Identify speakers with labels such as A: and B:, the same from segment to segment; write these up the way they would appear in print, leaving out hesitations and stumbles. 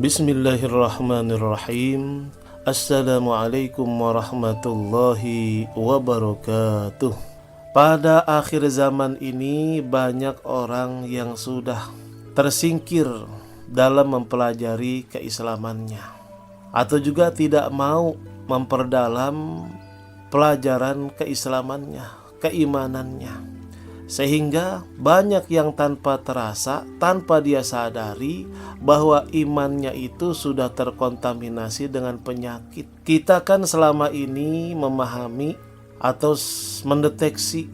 A: Bismillahirrahmanirrahim. Assalamualaikum warahmatullahi wabarakatuh. Pada akhir zaman ini banyak orang yang sudah tersingkir dalam mempelajari keislamannya, atau juga tidak mau memperdalam pelajaran keislamannya, keimanannya. Sehingga banyak yang tanpa terasa, tanpa dia sadari bahwa imannya itu sudah terkontaminasi dengan penyakit. Kita kan selama ini memahami atau mendeteksi,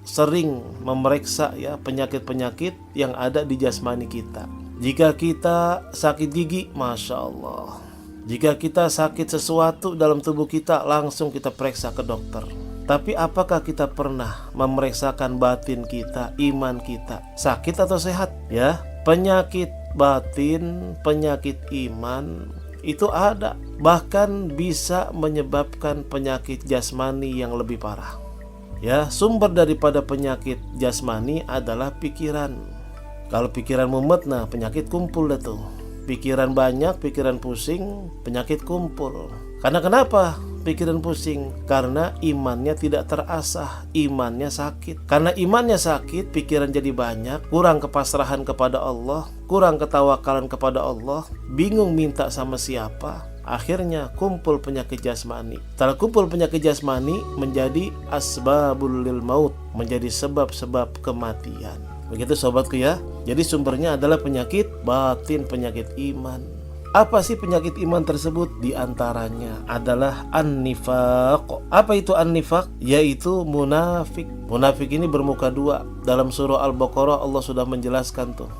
A: sering memeriksa ya penyakit-penyakit yang ada di jasmani kita. Jika kita sakit gigi, Masya Allah. Jika kita sakit sesuatu dalam tubuh kita, langsung kita periksa ke dokter. Tapi apakah kita pernah memeriksakan batin kita, iman kita, sakit atau sehat? Ya, penyakit batin, penyakit iman itu ada, bahkan bisa menyebabkan penyakit jasmani yang lebih parah. Ya, sumber daripada penyakit jasmani adalah pikiran. Kalau pikiran mumet, nah penyakit kumpul dah tuh. Pikiran banyak, pikiran pusing, penyakit kumpul. Karena kenapa pikiran pusing? Karena imannya tidak terasah, imannya sakit. Karena imannya sakit, pikiran jadi banyak, kurang kepasrahan kepada Allah, kurang ketawakalan kepada Allah, bingung minta sama siapa. Akhirnya kumpul penyakit jasmani. Setelah kumpul penyakit jasmani menjadi asbabul lil maut, menjadi sebab-sebab kematian. Begitu sobatku ya. Jadi sumbernya adalah penyakit batin, penyakit iman. Apa sih penyakit iman tersebut? Di antaranya adalah an-nifaq. Apa itu an-nifaq? Yaitu munafik. Munafik ini bermuka dua. Dalam surah Al-Baqarah Allah sudah menjelaskan tuh.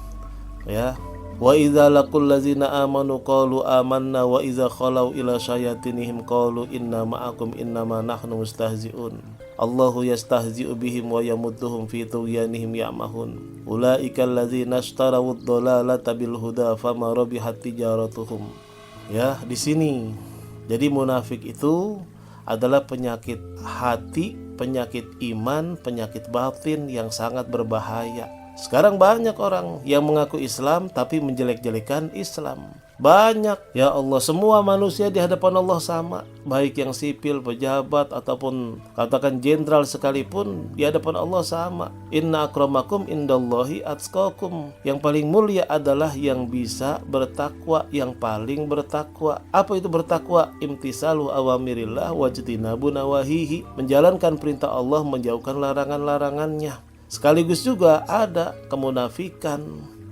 A: Ya. Wa idza laqul ladzina amanu qalu amanna wa idza khalau ila syayatinihim qalu inna ma'akum innama nahnu mustahzi'un. Allahu yastahzi'u bihim wa yamudduhum fi tughyanihim ya'mahun. Ulaika alladzina ishtarawud dhalalata bil huda fama rabihat tijaratuhum. Ya, di sini. Jadi munafik itu adalah penyakit hati, penyakit iman, penyakit batin yang sangat berbahaya. Sekarang banyak orang yang mengaku Islam tapi menjelek-jelekan Islam. Banyak, ya Allah, semua manusia di hadapan Allah sama. Baik yang sipil, pejabat, ataupun katakan jenderal sekalipun, di hadapan Allah sama. Inna akramakum indallahi atqakum. Yang paling mulia adalah yang bisa bertakwa, yang paling bertakwa. Apa itu bertakwa? Imtisalu awamirillah wajtinabu nawahihi. Menjalankan perintah Allah, menjauhkan larangan-larangannya. Sekaligus juga ada kemunafikan,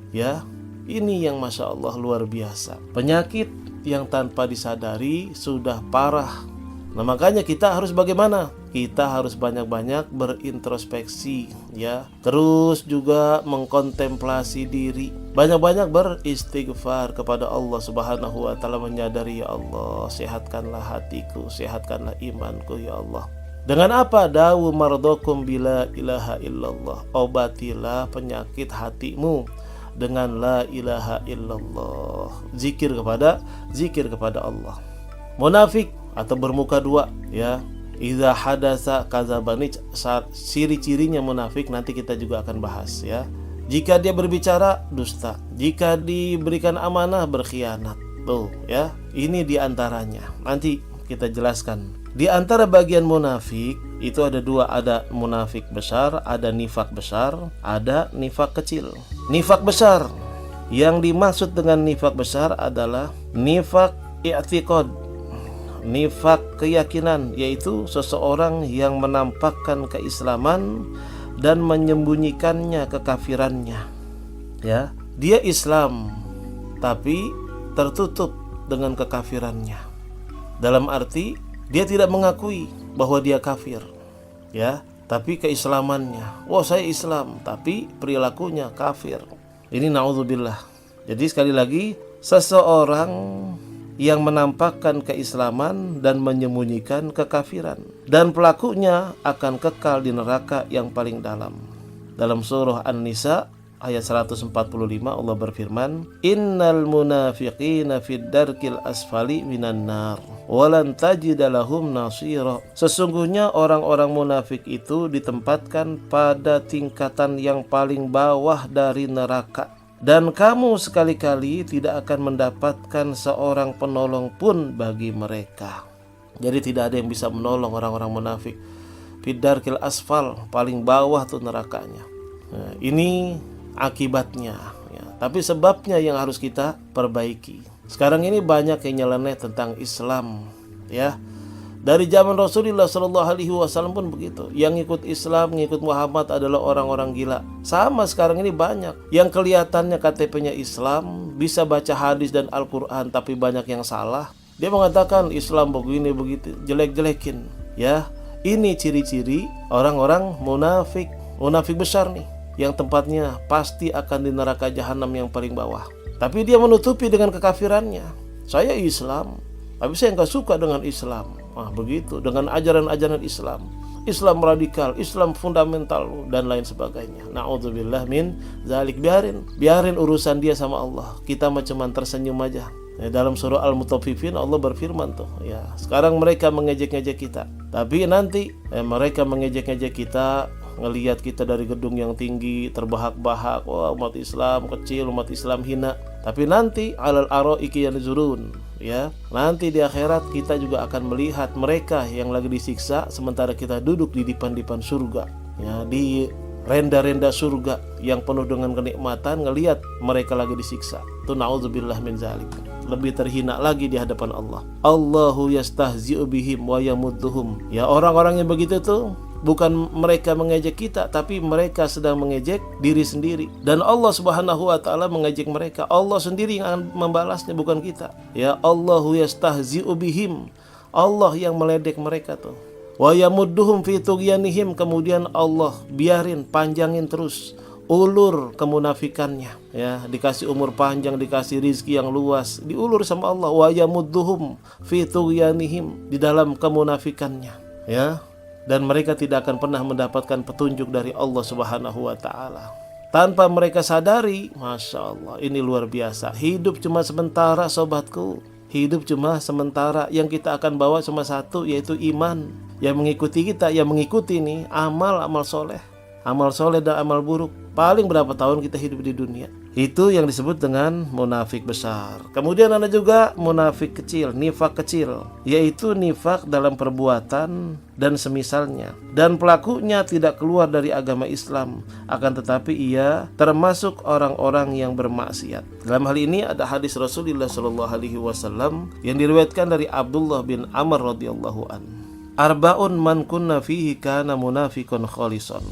A: ya. Ini yang Masya Allah luar biasa. Penyakit yang tanpa disadari sudah parah. Nah makanya kita harus bagaimana? Kita harus banyak-banyak berintrospeksi, ya. Terus juga mengkontemplasi diri. Banyak-banyak beristighfar kepada Allah Subhanahu wa Ta'ala, menyadari, ya Allah, sehatkanlah hatiku, sehatkanlah imanku, ya Allah. Dengan apa? Dawu mardokum bila ilaha illallah. Obatilah penyakit hatimu dengan la ilaha illallah. Zikir kepada Allah. Munafik atau bermuka dua, ya. Idza hadasa kadzabani. Ciri-cirinya munafik nanti kita juga akan bahas, ya. Jika dia berbicara dusta, jika diberikan amanah berkhianat. Tuh, ya. Ini diantaranya. Nanti kita jelaskan. Di antara bagian munafik itu ada dua, ada munafik besar, ada nifak besar, ada nifak kecil. Nifak besar, yang dimaksud dengan nifak besar adalah nifak i'tiqad, nifak keyakinan, yaitu seseorang yang menampakkan keislaman dan menyembunyikannya kekafirannya. Ya, dia Islam tapi tertutup dengan kekafirannya. Dalam arti dia tidak mengakui bahwa dia kafir, ya, tapi keislamannya, wah saya Islam, tapi perilakunya kafir. Ini naudzubillah. Jadi sekali lagi, seseorang yang menampakkan keislaman dan menyembunyikan kekafiran, dan pelakunya akan kekal di neraka yang paling dalam. Dalam surah An-Nisa ayat 145 Allah berfirman, innal munafiqina fid darkil asfali minan nar walan tajida lahum nasira. Sesungguhnya orang-orang munafik itu ditempatkan pada tingkatan yang paling bawah dari neraka, Dan kamu sekali-kali tidak akan mendapatkan seorang penolong pun bagi mereka. Jadi tidak ada yang bisa menolong orang-orang munafik. Fidarkil asfal, paling bawah tuh nerakanya. Nah, ini akibatnya ya. Tapi sebabnya yang harus kita perbaiki. Sekarang ini banyak yang nyeleneh tentang Islam ya. Dari zaman Rasulullah SAW pun begitu. Yang ikut Islam, ngikut Muhammad adalah orang-orang gila. Sama sekarang ini banyak yang kelihatannya KTP-nya Islam, bisa baca hadis dan Al-Quran, tapi banyak yang salah. Dia mengatakan Islam begini begitu, jelek-jelekin. Ya, ini ciri-ciri orang-orang munafik, munafik besar nih, yang tempatnya pasti akan di neraka jahanam yang paling bawah. Tapi dia menutupi dengan kekafirannya. Saya Islam, tapi saya nggak suka dengan Islam. Nah, begitu dengan ajaran-ajaran Islam, Islam radikal, Islam fundamental dan lain sebagainya. Na'udzubillah min zalik. Biarin urusan dia sama Allah. Kita cuma tersenyum aja. Ya, dalam surah Al-Mutaffifin Allah berfirman tuh, ya, sekarang mereka mengejek-ngejek kita. Tapi nanti mereka mengejek-ngejek kita, ngelihat kita dari gedung yang tinggi, terbahak-bahak, wah umat Islam kecil, umat Islam hina. Tapi nanti alal araiki yanzurun, ya, nanti di akhirat kita juga akan melihat mereka yang lagi disiksa sementara kita duduk di dipan-dipan surga, ya, di renda-renda surga yang penuh dengan kenikmatan, ngelihat mereka lagi disiksa. Itu naudzubillah min zalik. Lebih terhina lagi di hadapan Allah. Allahu yastahzi'u bihim wa yamudduhum. Ya, orang-orang yang begitu tuh bukan mereka mengejek kita, tapi mereka sedang mengejek diri sendiri. Dan Allah Subhanahu wa taala mengejek mereka. Allah sendiri yang akan membalasnya, bukan kita. Ya, Allahu yastahzi'u bihim. Allah yang meledek mereka tuh. Wa yamudduhum fi tughyanihim. Kemudian Allah biarin, panjangin terus, ulur kemunafikannya, ya, dikasih umur panjang, dikasih rizki yang luas, diulur sama Allah. Wa yamudduhum fi tughyanihim, di dalam kemunafikannya, ya. Dan mereka tidak akan pernah mendapatkan petunjuk dari Allah Subhanahu wa ta'ala. Tanpa mereka sadari, Masya Allah, ini luar biasa. Hidup cuma sementara sobatku. Hidup cuma sementara. Yang kita akan bawa cuma satu, yaitu iman. Yang mengikuti kita, yang mengikuti nih amal soleh. Amal soleh dan amal buruk. Paling berapa tahun kita hidup di dunia. Itu yang disebut dengan munafik besar. Kemudian ada juga munafik kecil, nifak kecil, yaitu nifak dalam perbuatan dan semisalnya. Dan pelakunya tidak keluar dari agama Islam, akan tetapi ia termasuk orang-orang yang bermaksiat. Dalam hal ini ada hadis Rasulullah SAW yang diriwayatkan dari Abdullah bin Amr radhiyallahu an. Arba'un man kunna fihi kana munafikun khalisan.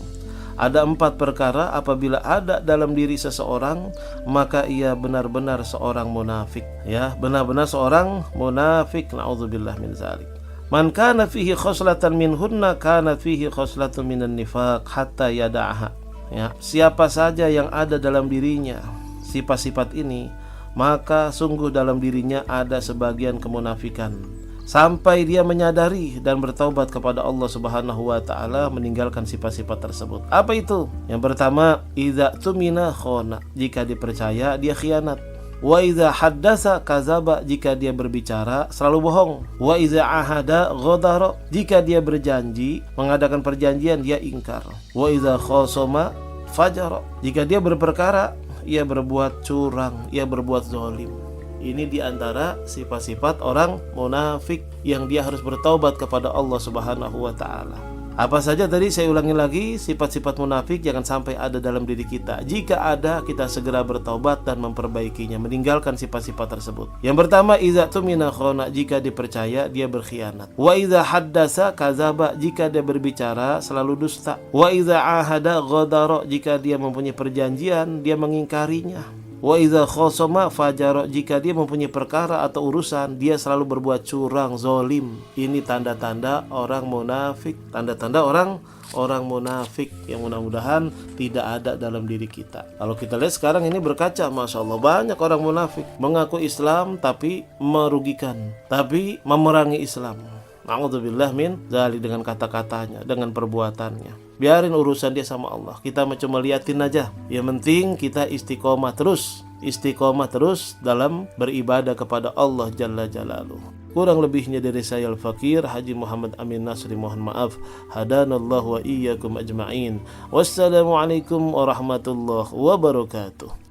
A: Ada 4 perkara apabila ada dalam diri seseorang, maka ia benar-benar seorang munafik, ya, benar-benar seorang munafik. Na'udzubillah min zalik. Man kana fihi khoslatan minhunna kana fihi khoslatun minan nifaq hatta yada'aha. Ya, siapa saja yang ada dalam dirinya sifat-sifat ini, maka sungguh dalam dirinya ada sebagian kemunafikan, sampai dia menyadari dan bertaubat kepada Allah Subhanahu wa taala meninggalkan sifat-sifat tersebut. Apa itu? Yang pertama, idza tumina khona, jika dipercaya dia khianat. Wa idza haddasa kazaba, jika dia berbicara selalu bohong. Wa idza ahada ghadara, jika dia berjanji, mengadakan perjanjian dia ingkar. Wa idza khasama fajara, jika dia berperkara ia berbuat curang, ia berbuat zalim. Ini diantara sifat-sifat orang munafik yang dia harus bertaubat kepada Allah Subhanahu wa ta'ala. Apa saja tadi saya ulangi lagi, sifat-sifat munafik jangan sampai ada dalam diri kita. Jika ada, kita segera bertaubat dan memperbaikinya, meninggalkan sifat-sifat tersebut. Yang pertama, idza tumina khona, jika dipercaya dia berkhianat. Wa idza haddasa kazaba, jika dia berbicara selalu dusta. Wa idza ahada ghadara, jika dia mempunyai perjanjian dia mengingkarinya. Wa idza khasama fajara, jika dia mempunyai perkara atau urusan dia selalu berbuat curang, zalim. Ini tanda-tanda orang munafik, tanda-tanda orang munafik yang mudah-mudahan tidak ada dalam diri kita. Kalau kita lihat sekarang ini berkaca, Masya Allah, banyak orang munafik mengaku Islam tapi merugikan, tapi memerangi Islam. Na'udzubillah min zalik, dengan kata-katanya, dengan perbuatannya. Biarin urusan dia sama Allah. Kita cuma liatin aja. Yang penting kita istiqomah terus dalam beribadah kepada Allah Jalla Jalaluh. Kurang lebihnya dari saya Al-Fakir Haji Muhammad Amin Nasri, mohon maaf. Hadanallahu wa iyyakum ajma'in. Wassalamualaikum warahmatullahi wabarakatuh.